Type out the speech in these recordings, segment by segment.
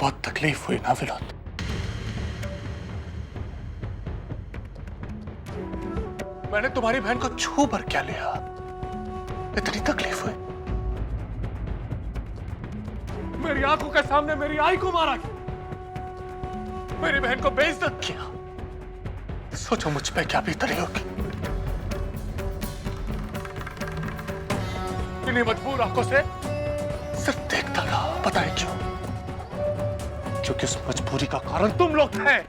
बहुत तकलीफ हुई ना विनोद। मैंने तुम्हारी बहन को छू भर क्या लिया, इतनी तकलीफ हुई। मेरी आंखों के सामने मेरी आई को मारा गया, मेरी बहन को बेइज्जत किया। सोचो मुझ पे क्या बीत रही होगी। इन्हीं मजबूर आंखों से सिर्फ देखता रहा। पता है क्यों? क्योंकि उस मजबूरी का कारण तुम लोग हैं,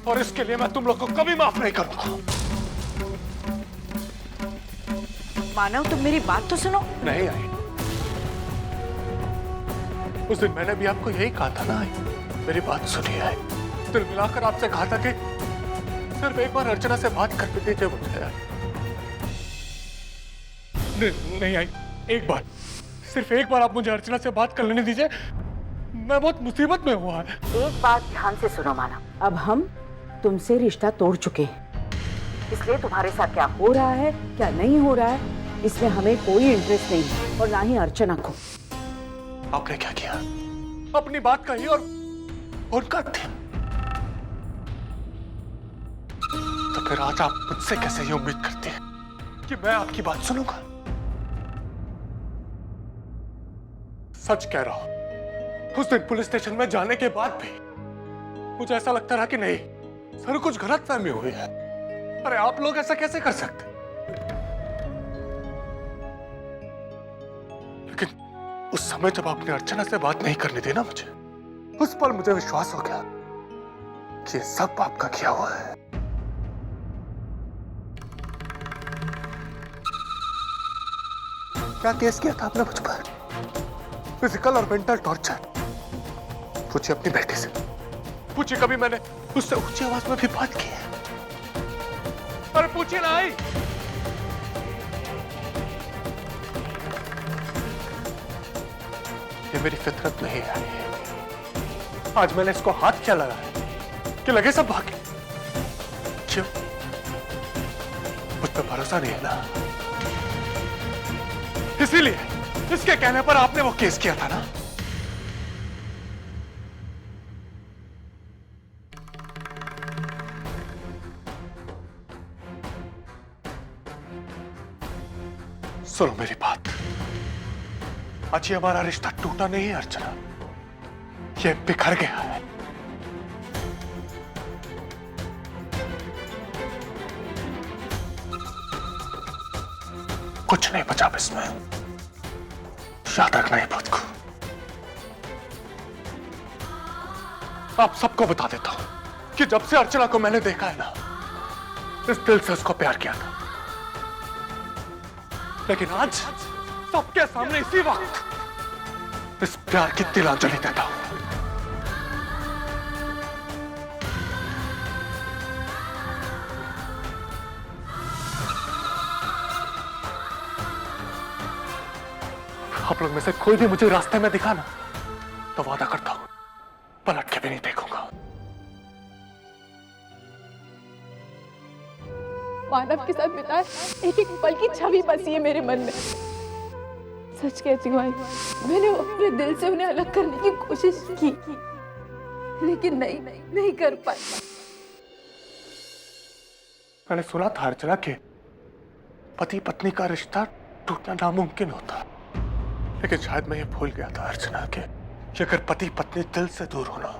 और इसके लिए मैं तुम लोग को कभी माफ नहीं करूंगा। मानव, तुम मेरी बात तो सुनो। नहीं आई। उस दिन मैंने भी आपको यही कहा था ना, मेरी बात सुनिए। आई दिल मिलाकर आपसे कहा था कि सिर्फ एक बार अर्चना से बात कर दीजिए मुझे। नहीं आई, एक बार, सिर्फ एक बार आप मुझे अर्चना से बात कर लेने दीजिए। मैं बहुत मुसीबत में हुआ है। एक बात ध्यान से सुनो मानव, अब हम तुमसे रिश्ता तोड़ चुके हैं, इसलिए तुम्हारे साथ क्या हो रहा है क्या नहीं हो रहा है इसमें हमें कोई इंटरेस्ट नहीं है, और ना ही अर्चना को। आपने क्या किया? अपनी बात कही और उनका थे। तो फिर आज आप मुझसे कैसे ये उम्मीद करती हैं कि मैं आपकी बात सुनूंगा? सच कह रहा हूं, उस दिन पुलिस स्टेशन में जाने के बाद भी मुझे ऐसा लगता रहा कि नहीं, सर कुछ गलतफहमी हुई है। अरे आप लोग ऐसा कैसे कर सकते? लेकिन उस समय जब आपने अर्चना से बात नहीं करने दी ना मुझे, उस पर मुझे विश्वास हो गया कि ये सब आपका किया हुआ है। क्या केस किया था आपने मुझ पर? फिजिकल और मेंटल टॉर्चर। पूछिए अपनी बेटी से, पूछिए कभी मैंने उससे ऊंची आवाज में भी बात की है? अरे पूछिए ना। आई ये मेरी फितरत नहीं है। आज मैंने इसको हाथ क्या लगाया कि लगे सब भागे? क्यों? मुझ पर भरोसा नहीं है ना, इसीलिए इसके कहने पर आपने वो केस किया था ना। सुनो मेरी बात, आज ये हमारा रिश्ता टूटा नहीं है अर्चना, ये बिखर गया है। कुछ नहीं बचा इसमें, याद रखना ये बात को। आप सबको बता देता हूं कि जब से अर्चना को मैंने देखा है ना, इस दिल से उसको प्यार किया था। लेकिन आज सबके सामने इसी वक्त इस प्यार की तिलांजलि देता हूं। आप लोग में से कोई भी मुझे रास्ते में दिखा ना, तो वादा करता हूं पलट के भी नहीं देखूंगा। मानव के साथ बिताए एक एक पल की छवि बसी है मेरे मन में। सच कहती हूँ, मैंने अपने दिल से उन्हें अलग करने की कोशिश की, लेकिन नहीं कर पाई। मैंने सुना था अर्चना के पति पत्नी का रिश्ता टूटना नामुमकिन होता, लेकिन शायद मैं ये भूल गया था अर्चना के कि अगर पति पत्नी दिल से दूर होना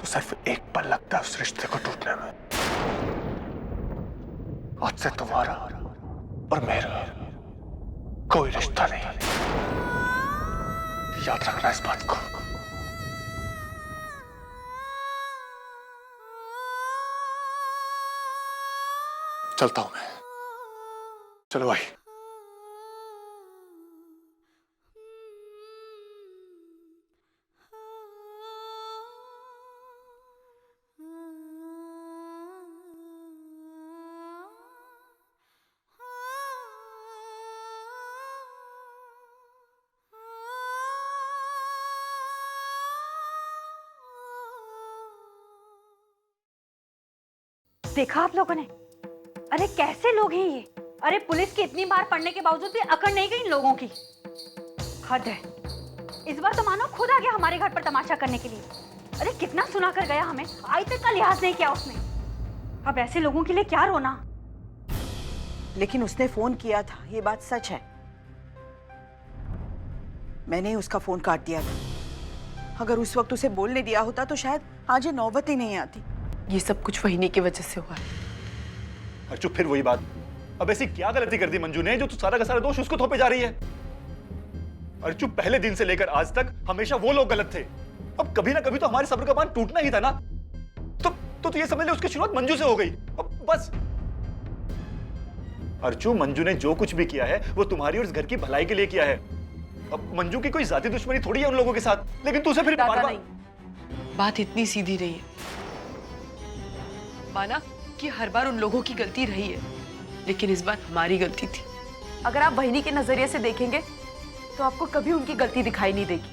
तो सिर्फ एक पल लगता है उस रिश्ते को टूटने में। आज से तुम्हारा और मेरा कोई रिश्ता नहीं, याद रखना इस बात को। चलता हूं मैं। चलो भाई। देखा आप लोगों ने? अरे कैसे लोग हैं ये? अरे पुलिस की इतनी मार पड़ने के बावजूद भी अकड़ नहीं गई इन लोगों की। हद है। इस बार तो मानो खुद आ गया हमारे घर पर तमाशा करने के लिए। अरे कितना सुना कर गया हमें, आज तक का लिहाज नहीं किया उसने। अब ऐसे लोगों के लिए क्या रोना। लेकिन उसने फोन किया था, ये बात सच है। मैंने ही उसका फोन काट दिया था। अगर उस वक्त उसे बोलने दिया होता तो शायद आज ये नौबत ही नहीं आती। ये सब कुछ वहीनी की वजह से हुआ है। अर्चु फिर वही बात। अब ऐसी क्या गलती कर दी मंजू ने जो तू सारा का सारा दोष उसको थोपे जा रही है? अर्चु पहले दिन से लेकर आज तक हमेशा वो लोग गलत थे। अब कभी ना कभी तो हमारे सब्र का बांध टूटना ही था ना। तो ये समझ ले उसकी शुरुआत मंजू से हो गई। अब बस। अर्चु मंजू ने जो कुछ भी किया है वो तुम्हारी और इस घर की भलाई के लिए किया है। अब मंजू की कोई जाति दुश्मनी थोड़ी है उन लोगों के साथ, लेकिन तू उसे फिर दादा बार-बार नहीं, बात इतनी सीधी नहीं है। माना कि हर बार उन लोगों की गलती रही है, लेकिन इस बार हमारी गलती थी। अगर आप वहीनी के नजरिए से देखेंगे तो आपको कभी उनकी गलती दिखाई नहीं देगी।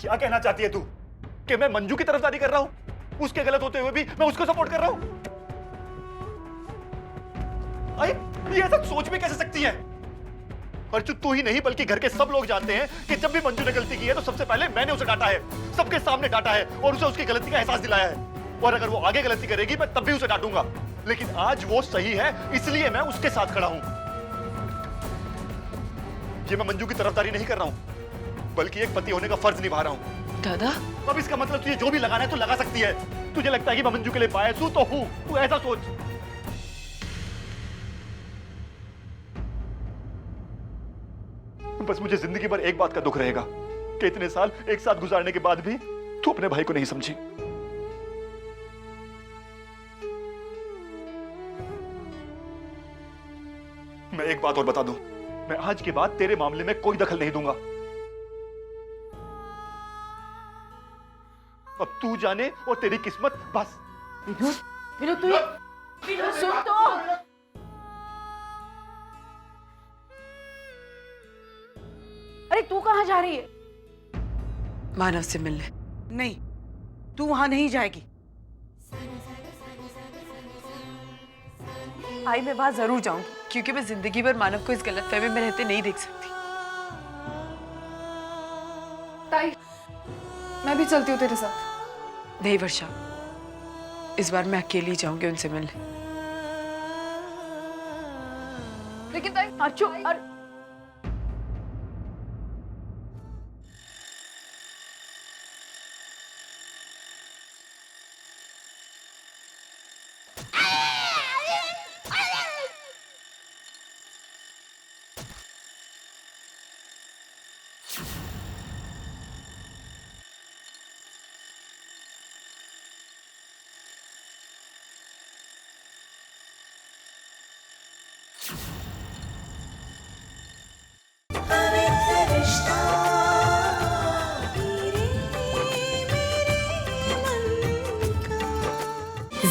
क्या कहना चाहती है तू? कि मैं मंजू की तरफदारी कर रहा हूं? उसके गलत होते हुए भी मैं उसको सपोर्ट कर रहा हूं? ये ऐसा सोच भी कैसे सकती है? अर्चु तू ही नहीं बल्कि घर के सब लोग जानते हैं कि जब भी मंजू ने गलती की है तो सबसे पहले मैंने उसे डांटा है, सबके सामने डांटा है और उसे उसकी गलती का एहसास दिलाया है। और अगर वो आगे गलती करेगी मैं तब भी उसे डांटूंगा। लेकिन आज वो सही है इसलिए मैं उसके साथ खड़ा हूं। ये मैं मंजू की तरफदारी नहीं कर रहा हूं, बल्कि एक पति होने का फर्ज निभा रहा हूं। दादा, अब इसका मतलब तुझे जो भी लगाना है तू लगा सकती है। तुझे लगता है कि मैं मंजू के लिए बायस हूं तो हूं, तू ऐसा सोच। बस मुझे जिंदगी भर एक बात का दुख रहेगा कि इतने साल एक साथ गुजारने के बाद भी तू अपने भाई को नहीं समझी। मैं एक बात और बता दूं, मैं आज के बाद तेरे मामले में कोई दखल नहीं दूंगा। अब तू जाने और तेरी किस्मत बस। विनोद तू सुन तो। अरे तू कहाँ जा रही है? मानव से मिलने। नहीं, तू वहां नहीं जाएगी। आई मैं वहां जरूर जाऊंगी, क्योंकि मैं जिंदगी भर मानव को इस गलतफहमी में रहते नहीं देख सकती। ताई, मैं भी चलती हूँ तेरे साथ। नहीं वर्षा, इस बार मैं अकेली जाऊंगी उनसे मिलने। लेकिन ताई, अर्चु,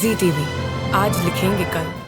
ZTV आज लिखेंगे कल।